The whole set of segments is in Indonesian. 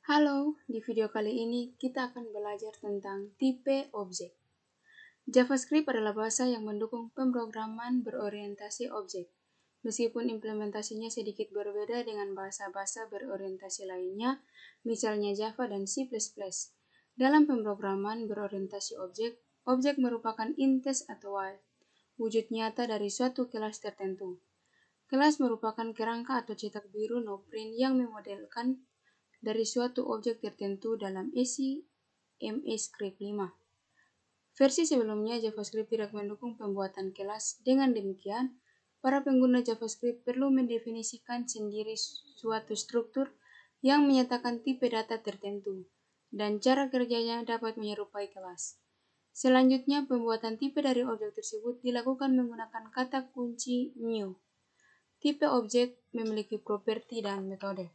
Halo, di video kali ini kita akan belajar tentang tipe objek. JavaScript adalah bahasa yang mendukung pemrograman berorientasi objek. Meskipun implementasinya sedikit berbeda dengan bahasa-bahasa berorientasi lainnya, misalnya Java dan C++. Dalam pemrograman berorientasi objek, objek merupakan intes atau wujud nyata dari suatu kelas tertentu. Kelas merupakan kerangka atau cetak biru no-print yang memodelkan dari suatu objek tertentu dalam isi ECMAScript 5. Versi sebelumnya JavaScript tidak mendukung pembuatan kelas. Dengan demikian, para pengguna JavaScript perlu mendefinisikan sendiri suatu struktur yang menyatakan tipe data tertentu, dan cara kerjanya dapat menyerupai kelas. Selanjutnya, pembuatan tipe dari objek tersebut dilakukan menggunakan kata kunci new. Tipe objek memiliki properti dan metode.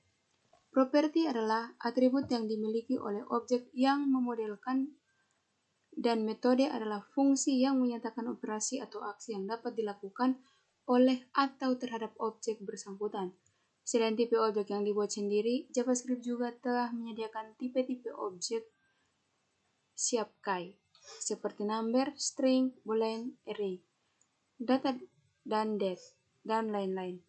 Properti adalah atribut yang dimiliki oleh objek yang memodelkan, dan metode adalah fungsi yang menyatakan operasi atau aksi yang dapat dilakukan oleh atau terhadap objek bersangkutan. Selain tipe objek yang dibuat sendiri, JavaScript juga telah menyediakan tipe-tipe objek siap kai, seperti number, string, boolean, array, data, dan date, dan lain-lain.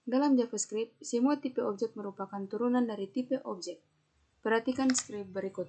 Dalam JavaScript, semua tipe objek merupakan turunan dari tipe objek. Perhatikan skrip berikut.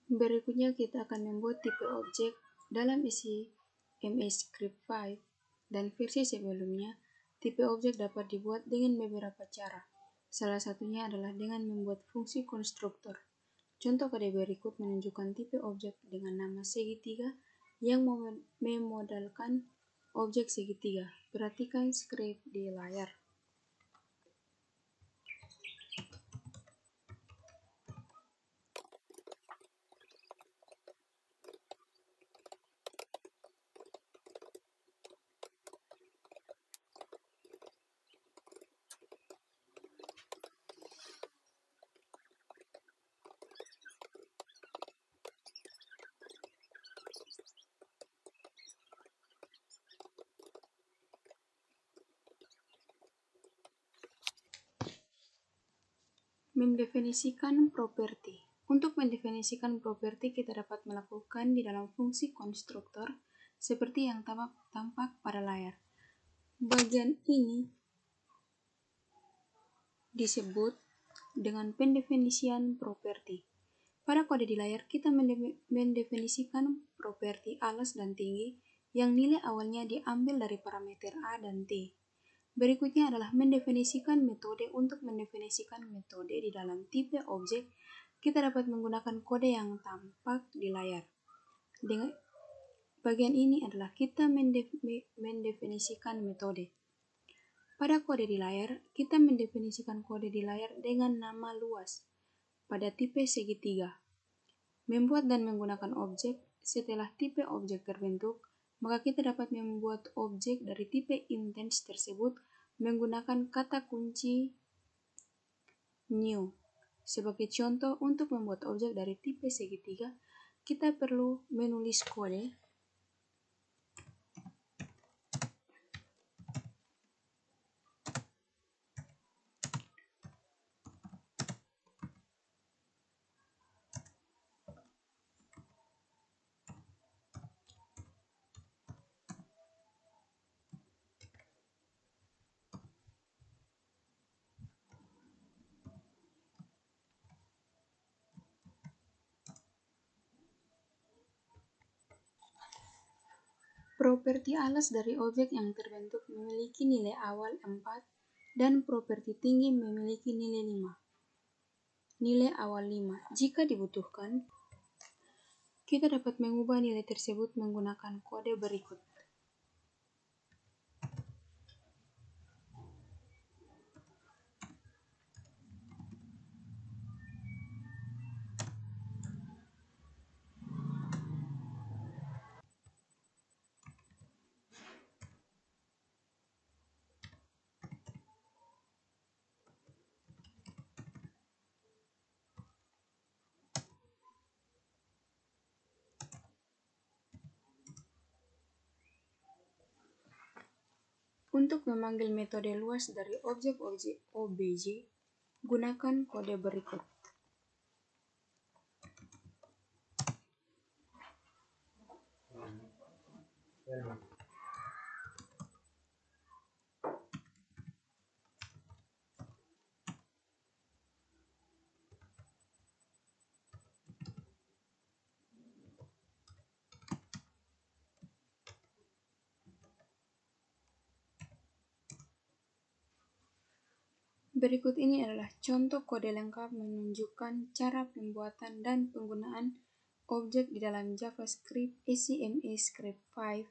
Berikutnya kita akan membuat tipe objek dalam isi ECMAScript 5, dan versi sebelumnya, tipe objek dapat dibuat dengan beberapa cara. Salah satunya adalah dengan membuat fungsi konstruktor. Contoh kode berikut menunjukkan tipe objek dengan nama segitiga yang memodalkan objek segitiga. Perhatikan skrip di layar. Mendefinisikan properti. Untuk mendefinisikan properti, kita dapat melakukan di dalam fungsi konstruktor seperti yang tampak pada layar. Bagian ini disebut dengan pendefinisian properti. Pada kode di layar, kita mendefinisikan properti alas dan tinggi yang nilai awalnya diambil dari parameter A dan T. Berikutnya adalah mendefinisikan metode. Untuk mendefinisikan metode di dalam tipe objek, kita dapat menggunakan kode yang tampak di layar. Dengan bagian ini adalah kita mendefinisikan metode. Pada kode di layar, kita mendefinisikan kode di layar dengan nama luas pada tipe segitiga. Membuat dan menggunakan objek. Setelah tipe objek terbentuk, maka kita dapat membuat objek dari tipe intens tersebut menggunakan kata kunci new. Sebagai contoh, untuk membuat objek dari tipe segitiga, kita perlu menulis kode Properti alas dari objek yang terbentuk memiliki nilai awal 4 dan properti tinggi memiliki nilai 5. Nilai awal 5. Jika dibutuhkan, kita dapat mengubah nilai tersebut menggunakan kode berikut. Untuk memanggil metode luas dari objek-objek OBJ, gunakan kode berikut. Berikut ini adalah contoh kode lengkap menunjukkan cara pembuatan dan penggunaan objek di dalam JavaScript ACMA Script 5.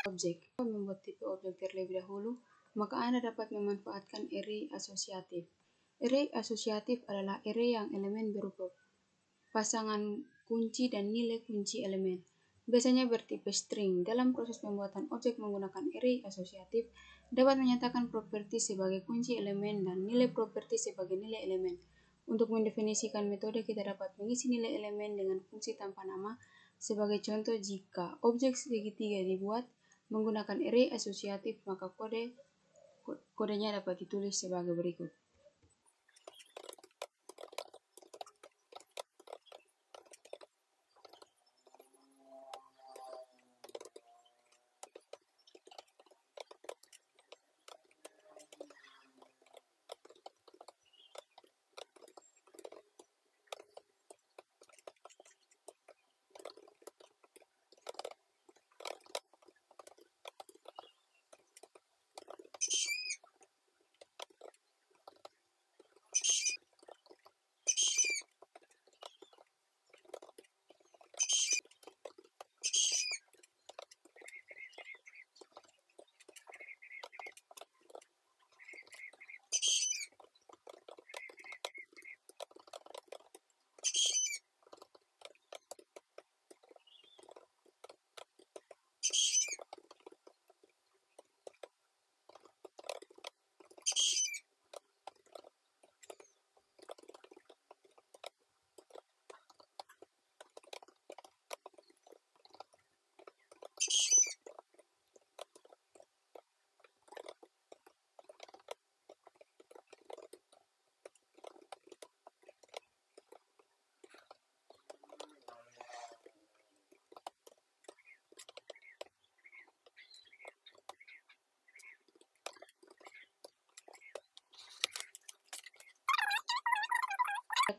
Objek. Membuat tipe objek terlebih dahulu, maka Anda dapat memanfaatkan array asosiatif. Array asosiatif adalah array yang elemen berupa pasangan kunci dan nilai kunci elemen. Biasanya bertipe string. Dalam proses pembuatan objek menggunakan array asosiatif, dapat menyatakan properti sebagai kunci elemen dan nilai properti sebagai nilai elemen. Untuk mendefinisikan metode, kita dapat mengisi nilai elemen dengan fungsi tanpa nama. Sebagai contoh, jika objek segitiga dibuat menggunakan array asosiatif, maka kodenya dapat ditulis sebagai berikut.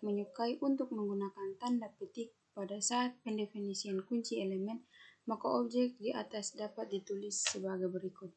menyukai untuk menggunakan tanda petik pada saat pendefinisian kunci elemen, maka objek di atas dapat ditulis sebagai berikut.